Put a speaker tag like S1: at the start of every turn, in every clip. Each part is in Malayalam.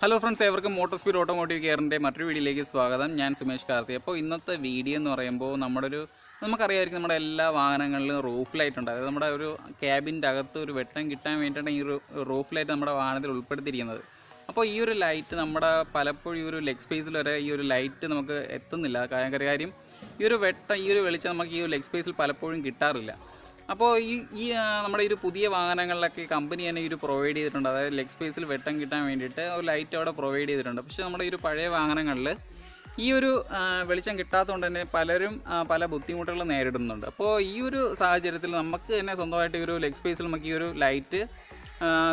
S1: ഹലോ ഫ്രണ്ട്സ്, ഏവർക്കും മോട്ടോർ സ്പീഡ് ഓട്ടോമോട്ടീവ് കെയറിൻ്റെ മറ്റൊരു വീഡിയോയിലേക്ക് സ്വാഗതം. ഞാൻ സുമേഷ് കാർത്തി. അപ്പോൾ ഇന്നത്തെ വീഡിയോ എന്ന് പറയുമ്പോൾ നമുക്കറിയാമായിരിക്കും, നമ്മുടെ എല്ലാ വാഹനങ്ങളിലും റൂഫ് ലൈറ്റ് ഉണ്ട്. അതായത് നമ്മുടെ ഒരു ക്യാബിൻ്റെ അകത്ത് ഒരു വെട്ടം കിട്ടാൻ വേണ്ടിയിട്ടാണ് ഈ ഒരു റൂഫ് ലൈറ്റ് നമ്മുടെ വാഹനത്തിൽ ഉൾപ്പെടുത്തിയിരിക്കുന്നത്. അപ്പോൾ ഈ ഒരു ലൈറ്റ് നമ്മുടെ പലപ്പോഴും ഈ ഒരു ലെഗ് സ്പേസിൽ വരെ ഈ ഒരു ലൈറ്റ് നമുക്ക് എത്തുന്നില്ല. കാര്യം ഈ ഒരു വെളിച്ചം നമുക്ക് ഈ ഒരു ലെഗ് സ്പേസിൽ പലപ്പോഴും കിട്ടാറില്ല. അപ്പോൾ ഈ നമ്മുടെ ഒരു പുതിയ വാഹനങ്ങളിലൊക്കെ കമ്പനി തന്നെ ഒരു പ്രൊവൈഡ് ചെയ്തിട്ടുണ്ട്. അതായത് ലെഗ് സ്പേസിൽ വെട്ടം കിട്ടാൻ വേണ്ടിയിട്ട് ഒരു ലൈറ്റ് അവിടെ പ്രൊവൈഡ് ചെയ്തിട്ടുണ്ട്. പക്ഷേ നമ്മുടെ ഈ ഒരു പഴയ വാഹനങ്ങളിൽ ഈ ഒരു വെളിച്ചം കിട്ടാത്തതുകൊണ്ട് തന്നെ പലരും പല ബുദ്ധിമുട്ടുകൾ നേരിടുന്നുണ്ട്. അപ്പോൾ ഈ ഒരു സാഹചര്യത്തിൽ നമുക്ക് തന്നെ സ്വന്തമായിട്ട് ഈ ഒരു ലെഗ് സ്പേസിൽ നമുക്ക് ഈ ഒരു ലൈറ്റ്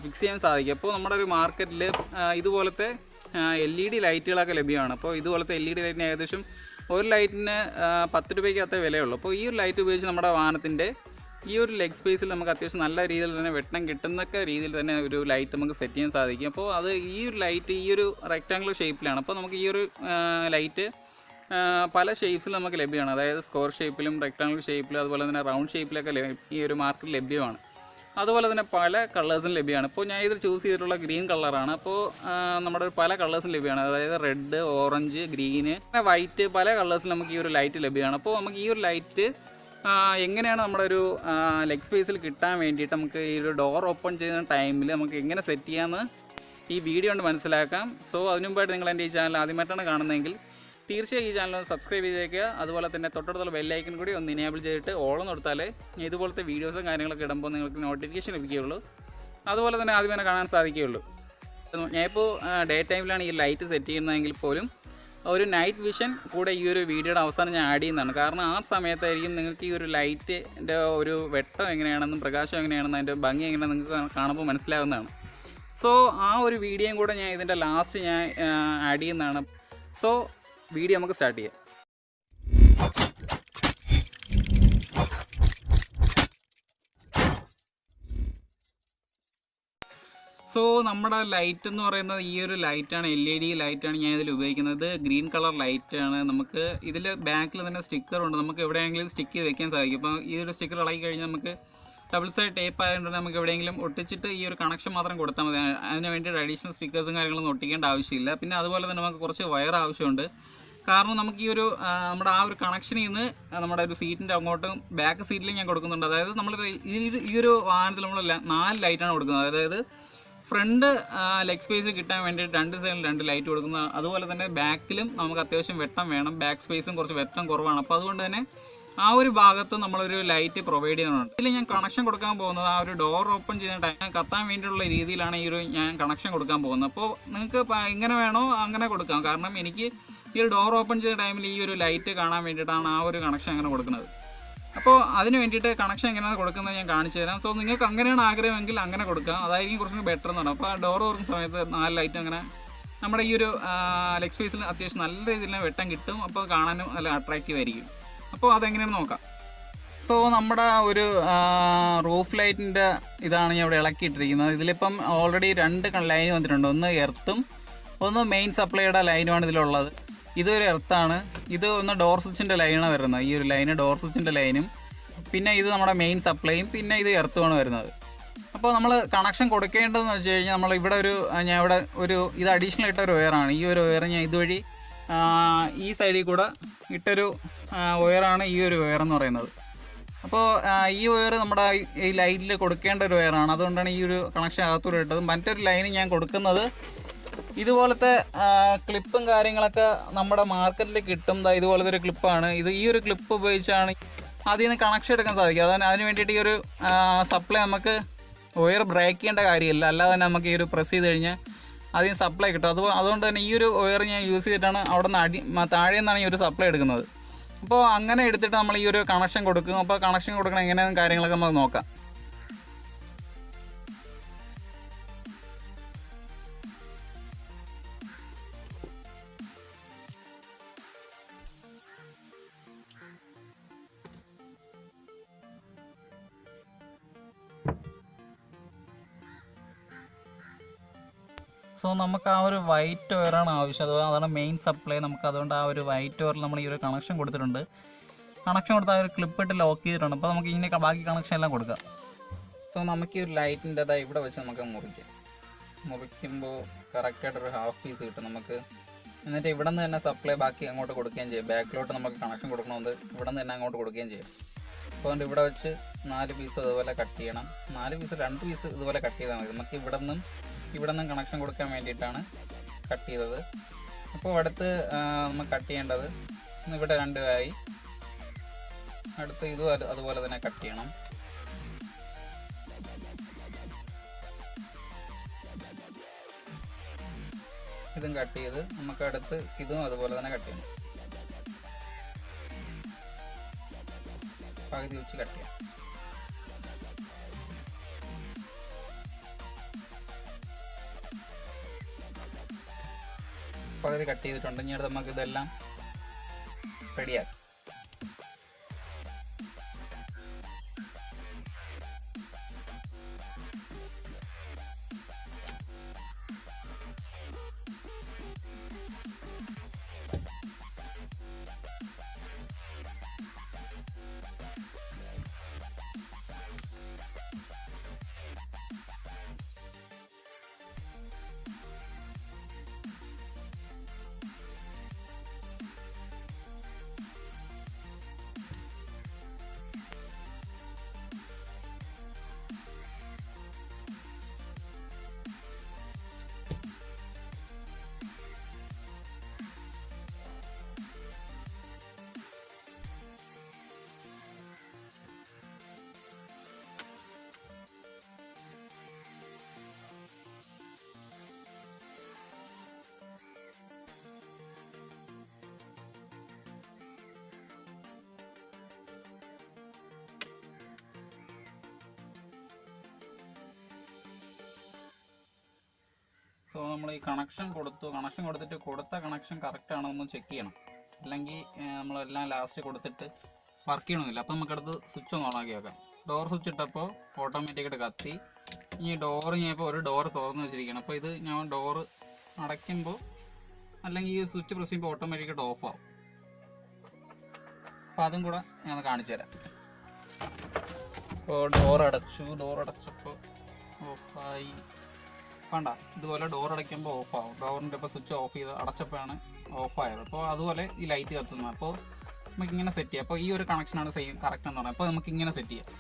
S1: ഫിക്സ് ചെയ്യാൻ സാധിക്കും. അപ്പോൾ നമ്മുടെ ഒരു മാർക്കറ്റിൽ ഇതുപോലത്തെ LED ലൈറ്റുകളൊക്കെ ലഭ്യമാണ്. അപ്പോൾ ഇതുപോലത്തെ LED ലൈറ്റിന് ഏകദേശം ഒരു ലൈറ്റിന് 10 രൂപയ്ക്കകത്തേ വിലയുള്ളൂ. അപ്പോൾ ഈ ഒരു ലൈറ്റ് ഉപയോഗിച്ച് നമ്മുടെ വാഹനത്തിൻ്റെ ഈ ഒരു ലെഗ് സ്പേസിൽ നമുക്ക് അത്യാവശ്യം നല്ല രീതിയിൽ തന്നെ വെട്ടം കിട്ടുന്നൊക്കെ രീതിയിൽ തന്നെ ഒരു ലൈറ്റ് നമുക്ക് സെറ്റ് ചെയ്യാൻ സാധിക്കും. അപ്പോൾ അത് ഈ ഒരു ലൈറ്റ് ഈ ഒരു റെക്റ്റാങ്കുലർ ഷേപ്പിലാണ്. അപ്പോൾ നമുക്ക് ഈ ഒരു ലൈറ്റ് പല ഷേപ്സിൽ നമുക്ക് ലഭ്യമാണ്. അതായത് സ്ക്വയർ ഷേപ്പിലും റെക്റ്റാങ്കുലർ ഷേപ്പിലും അതുപോലെ തന്നെ റൗണ്ട് ഷേപ്പിലൊക്കെ ഈ ഒരു മാർക്കറ്റിൽ ലഭ്യമാണ്. അതുപോലെ തന്നെ പല കളേഴ്സും ലഭ്യമാണ്. ഇപ്പോൾ ഞാൻ ഇതിൽ ചൂസ് ചെയ്തിട്ടുള്ള ഗ്രീൻ കളറാണ്. അപ്പോൾ നമ്മുടെ പല കളേഴ്സും ലഭ്യമാണ്. അതായത് റെഡ്, ഓറഞ്ച്, ഗ്രീന്, വൈറ്റ്, പല കളേഴ്സിൽ നമുക്ക് ഈ ഒരു ലൈറ്റ് ലഭ്യമാണ്. അപ്പോൾ നമുക്ക് ഈ ഒരു ലൈറ്റ് എങ്ങനെയാണ് നമ്മുടെ ഒരു ലെഗ് സ്പേസിൽ കിട്ടാൻ വേണ്ടിയിട്ട് നമുക്ക് ഈ ഒരു ഡോർ ഓപ്പൺ ചെയ്യുന്ന ടൈമിൽ നമുക്ക് എങ്ങനെ സെറ്റ് ചെയ്യാമെന്ന് ഈ വീഡിയോ കൊണ്ട് മനസ്സിലാക്കാം. സോ അതിനു മുമ്പായിട്ട് നിങ്ങൾ എൻ്റെ ഈ ചാനൽ ആദ്യമായിട്ടാണ് കാണുന്നതെങ്കിൽ തീർച്ചയായും ഈ ചാനൽ ഒന്ന് സബ്സ്ക്രൈബ് ചെയ്തേക്കുക. അതുപോലെ തന്നെ തൊട്ടടുത്തുള്ള ബെല്ലൈക്കൻ കൂടി ഒന്ന് ഇനേബിൾ ചെയ്തിട്ട് ഓളം കൊടുത്താലേ ഇതുപോലത്തെ വീഡിയോസും കാര്യങ്ങളൊക്കെ ഇടുമ്പോൾ നിങ്ങൾക്ക് നോട്ടിഫിക്കേഷൻ ലഭിക്കുകയുള്ളൂ. അതുപോലെ തന്നെ ആദ്യം തന്നെ കാണാൻ സാധിക്കുകയുള്ളൂ. ഞാനിപ്പോൾ ഡേ ടൈമിലാണ് ഈ ലൈറ്റ് സെറ്റ് ചെയ്യുന്നതെങ്കിൽ പോലും ഒരു നൈറ്റ് വിഷൻ കൂടെ ഈ ഒരു വീഡിയോയുടെ അവസാനം ഞാൻ ആഡ് ചെയ്യുന്നതാണ്. കാരണം ആ സമയത്തായിരിക്കും നിങ്ങൾക്ക് ഈ ഒരു ലൈറ്റിൻ്റെ ഒരു വെട്ടം എങ്ങനെയാണെന്നും പ്രകാശം എങ്ങനെയാണെന്നും അതിൻ്റെ ഭംഗി എങ്ങനെയാണെന്ന് നിങ്ങൾക്ക് കാണുമ്പോൾ മനസ്സിലാവുന്നതാണ്. സോ ആ ഒരു വീഡിയോയും കൂടെ ഞാൻ ഇതിൻ്റെ ലാസ്റ്റ് ഞാൻ ആഡ് ചെയ്യുന്നതാണ്. സോ വീഡിയോ നമുക്ക് സ്റ്റാർട്ട് ചെയ്യാം. സോ നമ്മുടെ ലൈറ്റ് എന്ന് പറയുന്നത് ഈ ഒരു ലൈറ്റാണ്, LED ലൈറ്റാണ് ഞാൻ ഇതിൽ ഉപയോഗിക്കുന്നത്. ഗ്രീൻ കളർ ലൈറ്റാണ്. നമുക്ക് ഇതിൽ ബാക്കിൽ തന്നെ സ്റ്റിക്കറുണ്ട്. നമുക്ക് എവിടെയെങ്കിലും സ്റ്റിക്ക് ചെയ്ത് വെക്കാൻ സാധിക്കും. അപ്പോൾ ഈ ഒരു സ്റ്റിക്കർ ഇളകി കഴിഞ്ഞാൽ നമുക്ക് ഡബിൾ സൈഡ് ടേപ്പ് ആയതുകൊണ്ട് നമുക്ക് എവിടെയെങ്കിലും ഒട്ടിച്ചിട്ട് ഈ ഒരു കണക്ഷൻ മാത്രം കൊടുത്താൽ മതി. അതിന് വേണ്ടി അഡീഷണൽ സ്റ്റിക്കേഴ്സും കാര്യങ്ങളൊന്നും ഒട്ടിക്കേണ്ട ആവശ്യമില്ല. പിന്നെ അതുപോലെ തന്നെ നമുക്ക് കുറച്ച് വയർ ആവശ്യമുണ്ട്. കാരണം നമുക്ക് ഈ ഒരു നമ്മുടെ ആ ഒരു കണക്ഷനിൽ നിന്ന് നമ്മുടെ ഒരു സീറ്റിൻ്റെ അങ്ങോട്ടും ബാക്ക് സീറ്റിലും ഞാൻ കൊടുക്കുന്നുണ്ട്. അതായത് നമ്മൾ ഈ ഒരു വാഹനത്തിൽ നമ്മൾ 4 ലൈറ്റാണ് കൊടുക്കുന്നത്. അതായത് ഫ്രണ്ട് ലെഗ് സ്പേസ് കിട്ടാൻ വേണ്ടിയിട്ട് 2 സൈഡിൽ 2 ലൈറ്റ് കൊടുക്കുന്ന. അതുപോലെ തന്നെ ബാക്കിലും നമുക്ക് അത്യാവശ്യം വെട്ടം വേണം. ബാക്ക് സ്പേസും കുറച്ച് വെട്ടം കുറവാണ്. അപ്പോൾ അതുകൊണ്ട് തന്നെ ആ ഒരു ഭാഗത്ത് നമ്മളൊരു ലൈറ്റ് പ്രൊവൈഡ് ചെയ്യുന്നുണ്ട്. ഇതിൽ ഞാൻ കണക്ഷൻ കൊടുക്കാൻ പോകുന്നത് ആ ഒരു ഡോർ ഓപ്പൺ ചെയ്യുന്ന ടൈം കത്താൻ വേണ്ടിയുള്ള രീതിയിലാണ് ഈ ഒരു ഞാൻ കണക്ഷൻ കൊടുക്കാൻ പോകുന്നത്. അപ്പോൾ നിങ്ങൾക്ക് എങ്ങനെ വേണോ അങ്ങനെ കൊടുക്കാം. കാരണം എനിക്ക് ഈ ഒരു ഡോർ ഓപ്പൺ ചെയ്യുന്ന ടൈമിൽ ഈ ഒരു ലൈറ്റ് കാണാൻ വേണ്ടിയിട്ടാണ് ആ ഒരു കണക്ഷൻ അങ്ങനെ കൊടുക്കുന്നത്. അപ്പോൾ അതിന് വേണ്ടിയിട്ട് കണക്ഷൻ എങ്ങനെയാണ് കൊടുക്കുന്നത് ഞാൻ കാണിച്ചു തരാം. സോ നിങ്ങൾക്ക് അങ്ങനെയാണ് ആഗ്രഹമെങ്കിൽ അങ്ങനെ കൊടുക്കാം. അതായിരിക്കും കുറച്ചും കൂടി ബെറ്റർ എന്നാണ്. അപ്പോൾ ആ ഡോർ തുറക്കുന്ന സമയത്ത് 4 ലൈറ്റും അങ്ങനെ നമ്മുടെ ഈ ഒരു ലെഗ് സ്പേസിൽ അത്യാവശ്യം നല്ല രീതിയിൽ വെട്ടം കിട്ടും. അപ്പോൾ കാണാനും നല്ല അട്രാക്റ്റീവ് ആയിരിക്കും. അപ്പോൾ അതെങ്ങനെയാണെന്ന് നോക്കാം. സോ നമ്മുടെ ഒരു റൂഫ് ലൈറ്റിൻ്റെ ഇതാണ് ഞാൻ ഇവിടെ ഇളക്കിയിട്ടിരിക്കുന്നത്. ഇതിലിപ്പം ഓൾറെഡി 2 ലൈൻ വന്നിട്ടുണ്ട്. ഒന്ന് എർത്തും ഒന്ന് മെയിൻ സപ്ലൈയുടെ ലൈനുമാണ് ഇതിലുള്ളത്. ഇതൊരു എർത്താണ്. ഇത് ഒന്ന് ഡോർ സ്വിച്ചിൻ്റെ ലൈനാണ് വരുന്നത്. ഈ ഒരു ലൈന് ഡോർ സ്വിച്ചിൻ്റെ ലൈനും, പിന്നെ ഇത് നമ്മുടെ മെയിൻ സപ്ലൈയും, പിന്നെ ഇത് എർത്തുമാണ് വരുന്നത്. അപ്പോൾ നമ്മൾ കണക്ഷൻ കൊടുക്കേണ്ടതെന്ന് വെച്ച് കഴിഞ്ഞാൽ നമ്മൾ ഇവിടെ ഞാൻ ഇവിടെ ഇത് അഡീഷണൽ ഇട്ടൊരു വയറാണ്. ഈ ഒരു വയർ ഞാൻ ഇതുവഴി ഈ സൈഡിൽ കൂടെ ഇട്ടൊരു വയറാണ് ഈ ഒരു വയറെന്ന് പറയുന്നത്. അപ്പോൾ ഈ വയർ നമ്മുടെ ഈ ലൈറ്റിൽ കൊടുക്കേണ്ട ഒരു വയറാണ്. അതുകൊണ്ടാണ് ഈ ഒരു കണക്ഷൻ അകത്തൂടെ ഇട്ടത്. മറ്റൊരു ലൈന് ഞാൻ കൊടുക്കുന്നത് ഇതുപോലത്തെ ക്ലിപ്പും കാര്യങ്ങളൊക്കെ നമ്മുടെ മാർക്കറ്റിൽ കിട്ടും. ഇതുപോലത്തെ ഒരു ക്ലിപ്പാണ് ഇത്. ഈ ഒരു ക്ലിപ്പ് ഉപയോഗിച്ചാണ് അതിൽ നിന്ന് കണക്ഷൻ എടുക്കാൻ സാധിക്കും. അതിന് വേണ്ടിയിട്ട് ഈ ഒരു സപ്ലൈ നമുക്ക് വയർ ബ്രേക്ക് ചെയ്യേണ്ട കാര്യമില്ല. അല്ലാതെ തന്നെ നമുക്ക് ഈ ഒരു പ്രസ് ചെയ്ത് കഴിഞ്ഞാൽ അതിന് സപ്ലൈ കിട്ടും. അതുകൊണ്ട് തന്നെ ഈ ഒരു വയർ ഞാൻ യൂസ് ചെയ്തിട്ടാണ് അവിടെ നിന്ന് താഴെ നിന്നാണ് ഈ ഒരു സപ്ലൈ എടുക്കുന്നത്. അപ്പോൾ അങ്ങനെ എടുത്തിട്ട് നമ്മൾ ഈ ഒരു കണക്ഷൻ കൊടുക്കും. അപ്പോൾ കണക്ഷൻ കൊടുക്കണം എങ്ങനെയാണെന്ന് കാര്യങ്ങളൊക്കെ നമുക്ക് നോക്കാം. സോ നമുക്ക് ആ ഒരു വൈറ്റ് വയറാണ് ആവശ്യം. അതാണ് മെയിൻ സപ്ലൈ. നമുക്ക് അതുകൊണ്ട് ആ ഒരു വൈറ്റ് വയറിൽ നമ്മൾ ഈ ഒരു കണക്ഷൻ കൊടുത്തിട്ടുണ്ട്. കണക്ഷൻ കൊടുത്താൽ ഒരു ക്ലിപ്പ് ഇട്ട് ലോക്ക് ചെയ്തിട്ടുണ്ട്. അപ്പോൾ നമുക്ക് ഇങ്ങനെ ബാക്കി കണക്ഷൻ എല്ലാം കൊടുക്കാം. സോ നമുക്ക് ഈ ഒരു ലൈറ്റിൻ്റെതായി ഇവിടെ വെച്ച് നമുക്ക് മുറിക്കാം. മുറിക്കുമ്പോൾ കറക്റ്റായിട്ടൊരു ഹാഫ് പീസ് കിട്ടും നമുക്ക്. എന്നിട്ട് ഇവിടെ നിന്ന് തന്നെ സപ്ലൈ ബാക്കി അങ്ങോട്ട് കൊടുക്കുകയും ചെയ്യും. ബാക്കിലോട്ട് നമുക്ക് കണക്ഷൻ കൊടുക്കണമെന്ന് ഇവിടെ നിന്ന് തന്നെ അങ്ങോട്ട് കൊടുക്കുകയും ചെയ്യും. അപ്പോൾ അതുകൊണ്ട് ഇവിടെ വെച്ച് 4 പീസ് അതുപോലെ കട്ട് ചെയ്യണം. 4 പീസ് 2 പീസ് ഇതുപോലെ കട്ട് ചെയ്താൽ മതി. നമുക്ക് ഇവിടെ നിന്നും കണക്ഷൻ കൊടുക്കാൻ വേണ്ടിയിട്ടാണ് കട്ട് ചെയ്തത്. അപ്പോൾ അടുത്ത് നമുക്ക് കട്ട് ചെയ്യേണ്ടത് ഇവിടെ 2 ആയി. അടുത്ത് ഇതും അതുപോലെ തന്നെ കട്ട് ചെയ്യണം. ഇതും കട്ട് ചെയ്ത് നമുക്ക് അടുത്ത് ഇതും അതുപോലെ തന്നെ കട്ട് ചെയ്യണം. പകുതി വെച്ച് കട്ട് ചെയ്യാം. പകുതി കട്ട് ചെയ്തിട്ടുണ്ട്. ഇനി അടുത്ത് നമുക്ക് ഇതെല്ലാം റെഡിയാക്കാം. സോ നമ്മൾ ഈ കണക്ഷൻ കൊടുത്തിട്ട് കൊടുത്ത കണക്ഷൻ കറക്റ്റ് ആണോ എന്ന് ചെക്ക് ചെയ്യണം. അല്ലെങ്കിൽ നമ്മളെല്ലാം ലാസ്റ്റ് കൊടുത്തിട്ട് വർക്ക് ചെയ്യണമെന്നില്ല. അപ്പോൾ നമുക്കടുത്ത് സ്വിച്ച് ഒന്ന് ഓണാക്കി വെക്കാം. ഡോർ സ്വിച്ച് ഇട്ടപ്പോൾ ഓട്ടോമാറ്റിക്കായിട്ട് കത്തി. ഈ ഡോറ് ഞാനിപ്പോൾ ഒരു ഡോറ് തുറന്ന് വെച്ചിരിക്കണം. അപ്പോൾ ഇത് ഞാൻ ഡോറ് അടയ്ക്കുമ്പോൾ അല്ലെങ്കിൽ ഈ സ്വിച്ച് പ്രസ് ചെയ്യുമ്പോൾ ഓട്ടോമാറ്റിക്കായിട്ട് ഓഫ് ആവും. അപ്പോൾ അതും കൂടെ ഞാൻ കാണിച്ചു തരാം. ഇപ്പോൾ ഡോർ അടച്ചപ്പോൾ ഓഫായി. വേണ്ട, ഇതുപോലെ ഡോർ അടയ്ക്കുമ്പോൾ ഓഫാവും. ഡോറിൻ്റെ ഇപ്പോൾ സ്വിച്ച് ഓഫ് ചെയ്ത് അടച്ചപ്പോഴാണ് ഓഫായത്. അപ്പോൾ അതുപോലെ ഈ ലൈറ്റ് കത്തുന്നത്. അപ്പോൾ നമുക്കിങ്ങനെ സെറ്റ് ചെയ്യാം. അപ്പോൾ ഈ ഒരു കണക്ഷനാണ് കറക്റ്റ് എന്ന് പറയുന്നത്. അപ്പോൾ നമുക്കിങ്ങനെ സെറ്റ് ചെയ്യാം.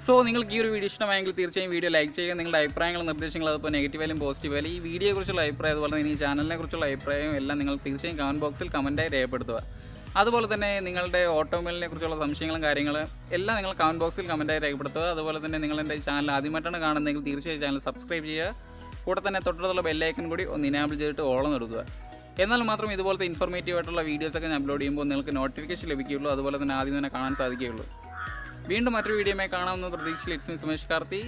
S1: സോ നിങ്ങൾക്ക് ഈ ഒരു വീഡിയോ ഇഷ്ടമായെങ്കിൽ തീർച്ചയായും വീഡിയോ ലൈക്ക് ചെയ്യുക. നിങ്ങളുടെ അഭിപ്രായങ്ങളും നിർദ്ദേശങ്ങളും അതുപോലെ നെഗറ്റീവായാലും പോസിറ്റീവായാലും ഈ വീഡിയോയെക്കുറിച്ചുള്ള അഭിപ്രായം അതുപോലെ തന്നെ ഈ ചാനലിനെക്കുറിച്ചുള്ള അഭിപ്രായം എല്ലാം നിങ്ങൾ തീർച്ചയായും കമൻറ്റ് ബോക്സിൽ കമൻറ്റായി രേഖപ്പെടുത്തുക. അതുപോലെ തന്നെ നിങ്ങളുടെ ഓട്ടോമൊബൈലിനെ കുറിച്ചുള്ള സംശയങ്ങളും കാര്യങ്ങളും എല്ലാം നിങ്ങൾ കമൻറ്റ് ബോക്സിൽ കമൻറ്റായി രേഖപ്പെടുത്തുക. അതുപോലെ തന്നെ നിങ്ങളുടെ ചാനൽ ആദ്യമായിട്ടാണ് കാണുന്നതെങ്കിൽ തീർച്ചയായും ചാനൽ സബ്സ്ക്രൈബ് ചെയ്യുക. കൂടെ തന്നെ തൊട്ടടുത്തുള്ള ബെല്ലൈക്കൺ കൂടി ഒന്ന് ഇനാബിൾ ചെയ്തിട്ട് ഓളം എടുക്കുക. എന്നാൽ മാത്രം ഇതുപോലത്തെ ഇൻഫോർമേറ്റീവ് ആയിട്ടുള്ള വീഡിയോസൊക്കെ ഞാൻ അപ്ലോഡ് ചെയ്യുമ്പോൾ നിങ്ങൾക്ക് നോട്ടിഫിക്കേഷൻ ലഭിക്കുകയുള്ളൂ. അതുപോലെ തന്നെ ആദ്യം തന്നെ കാണാൻ സാധിക്കുകയുള്ളൂ. വീണ്ടും മറ്റൊരു വീഡിയോയുമായി കാണാമെന്ന പ്രതീക്ഷയിൽ it's me Sumesh Karthi,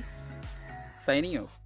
S1: signing of.